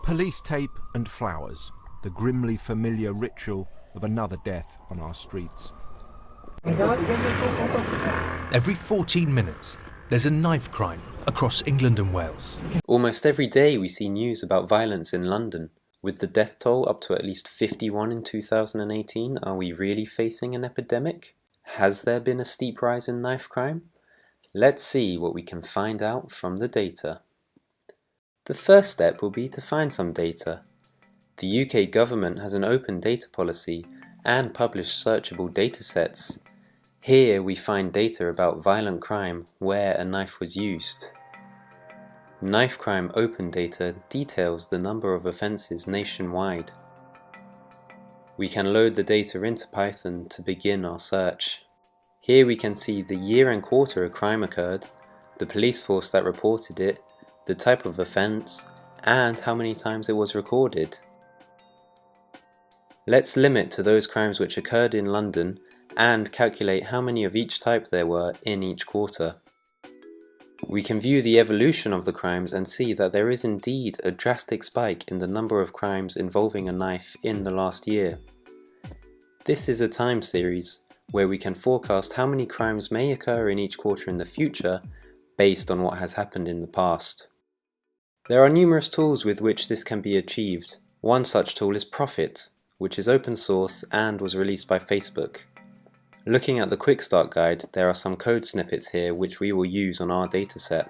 Police tape and flowers, the grimly familiar ritual of another death on our streets. Every 14 minutes, there's a knife crime across England and Wales. Almost every day we see news about violence in London. With the death toll up to at least 51 in 2018, are we really facing an epidemic? Has there been a steep rise in knife crime? Let's see what we can find out from the data. The first step will be to find some data. The UK government has an open data policy and published searchable datasets. Here we find data about violent crime where a knife was used. Knife crime open data details the number of offences nationwide. We can load the data into Python to begin our search. Here we can see the year and quarter a crime occurred, the police force that reported it, the type of offence, and how many times it was recorded. Let's limit to those crimes which occurred in London and calculate how many of each type there were in each quarter. We can view the evolution of the crimes and see that there is indeed a drastic spike in the number of crimes involving a knife in the last year. This is a time series where we can forecast how many crimes may occur in each quarter in the future based on what has happened in the past. There are numerous tools with which this can be achieved. One such tool is Profit, which is open source and was released by Facebook. Looking at the Quick Start Guide, there are some code snippets here which we will use on our dataset.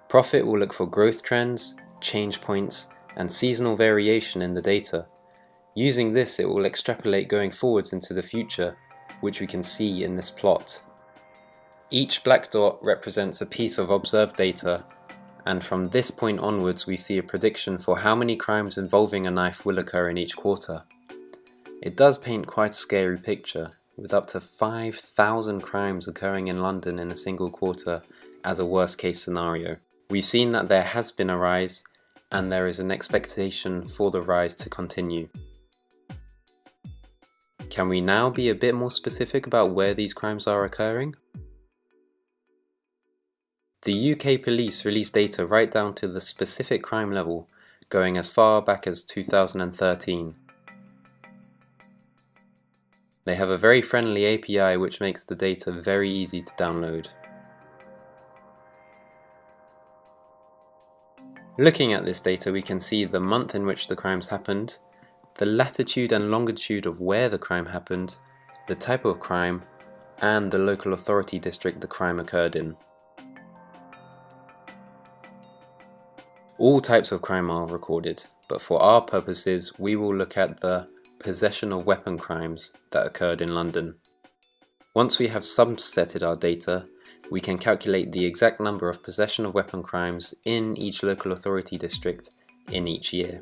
Profit will look for growth trends, change points, and seasonal variation in the data. Using this, it will extrapolate going forwards into the future, which we can see in this plot. Each black dot represents a piece of observed data, and from this point onwards we see a prediction for how many crimes involving a knife will occur in each quarter. It does paint quite a scary picture, with up to 5,000 crimes occurring in London in a single quarter as a worst case scenario. We've seen that there has been a rise, and there is an expectation for the rise to continue. Can we now be a bit more specific about where these crimes are occurring? The UK police release data right down to the specific crime level, going as far back as 2013. They have a very friendly API which makes the data very easy to download. Looking at this data, we can see the month in which the crimes happened, the latitude and longitude of where the crime happened, the type of crime, and the local authority district the crime occurred in. All types of crime are recorded, but for our purposes we will look at the possession of weapon crimes that occurred in London. Once we have subsetted our data, we can calculate the exact number of possession of weapon crimes in each local authority district in each year.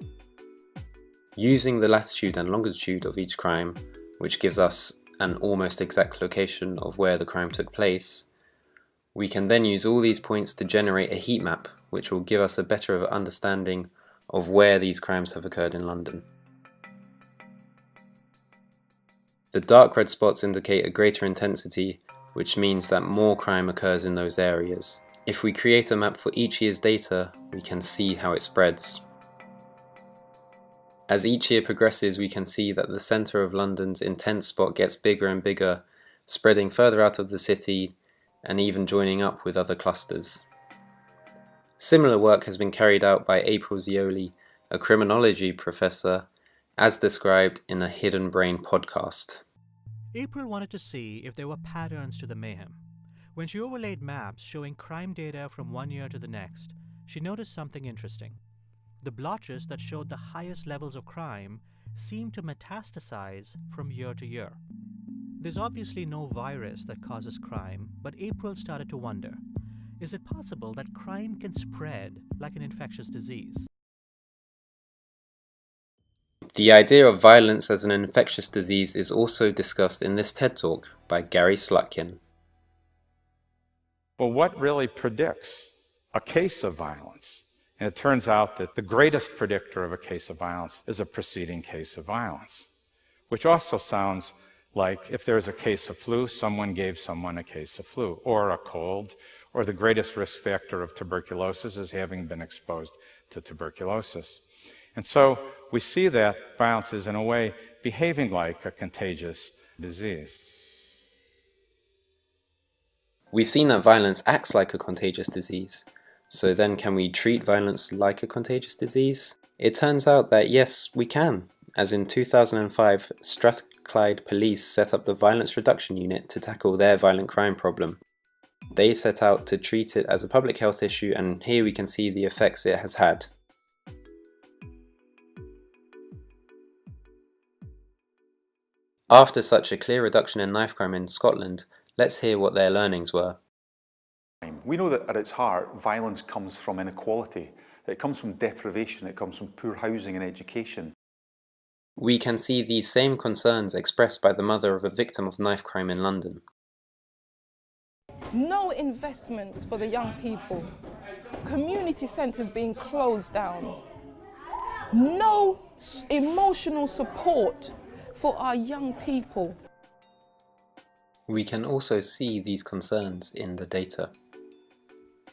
Using the latitude and longitude of each crime, which gives us an almost exact location of where the crime took place, we can then use all these points to generate a heat map, which will give us a better understanding of where these crimes have occurred in London. The dark red spots indicate a greater intensity, which means that more crime occurs in those areas. If we create a map for each year's data, we can see how it spreads. As each year progresses, we can see that the centre of London's intense spot gets bigger and bigger, spreading further out of the city and even joining up with other clusters. Similar work has been carried out by April Zioli, a criminology professor, as described in a Hidden Brain podcast. April wanted to see if there were patterns to the mayhem. When she overlaid maps showing crime data from one year to the next, she noticed something interesting. The blotches that showed the highest levels of crime seemed to metastasize from year to year. There's obviously no virus that causes crime, but April started to wonder, is it possible that crime can spread like an infectious disease? The idea of violence as an infectious disease is also discussed in this TED Talk by Gary Slutkin. Well, what really predicts a case of violence? And it turns out that the greatest predictor of a case of violence is a preceding case of violence, which also sounds like if there's a case of flu, someone gave someone a case of flu, or a cold, or the greatest risk factor of tuberculosis is having been exposed to tuberculosis. And so we see that violence is in a way behaving like a contagious disease. We've seen that violence acts like a contagious disease. So then can we treat violence like a contagious disease? It turns out that yes, we can. As in 2005, Strathclyde Police set up the Violence Reduction Unit to tackle their violent crime problem. They set out to treat it as a public health issue, and here we can see the effects it has had. After such a clear reduction in knife crime in Scotland, let's hear what their learnings were. We know that at its heart, violence comes from inequality. It comes from deprivation, it comes from poor housing and education. We can see these same concerns expressed by the mother of a victim of knife crime in London. No investments for the young people. Community centres being closed down. No emotional support for our young people. We can also see these concerns in the data.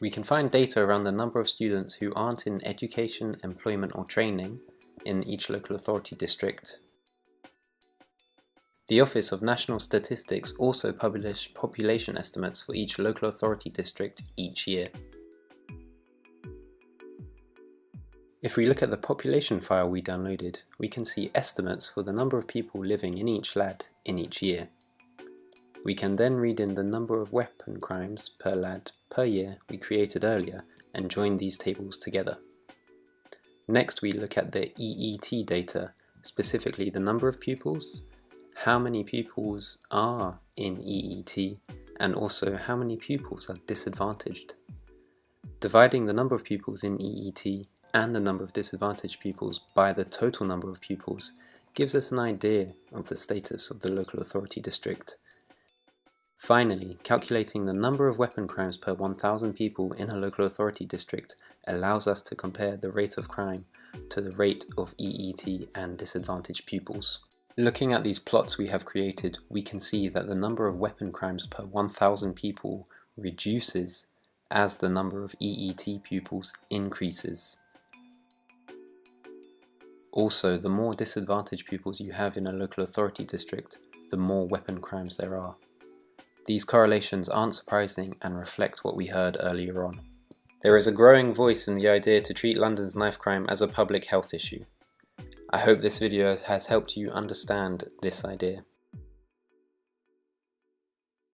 We can find data around the number of students who aren't in education, employment or training in each local authority district. The Office of National Statistics also publish population estimates for each local authority district each year. If we look at the population file we downloaded, we can see estimates for the number of people living in each lad in each year. We can then read in the number of weapon crimes per lad per year we created earlier and join these tables together. Next we look at the EET data, specifically the number of pupils, how many pupils are in EET, and also how many pupils are disadvantaged. Dividing the number of pupils in EET and the number of disadvantaged pupils by the total number of pupils gives us an idea of the status of the local authority district. Finally, calculating the number of weapon crimes per 1,000 people in a local authority district allows us to compare the rate of crime to the rate of EET and disadvantaged pupils. Looking at these plots we have created, we can see that the number of weapon crimes per 1,000 people reduces as the number of EET pupils increases. Also, the more disadvantaged pupils you have in a local authority district, the more weapon crimes there are. These correlations aren't surprising and reflect what we heard earlier on. There is a growing voice in the idea to treat London's knife crime as a public health issue. I hope this video has helped you understand this idea.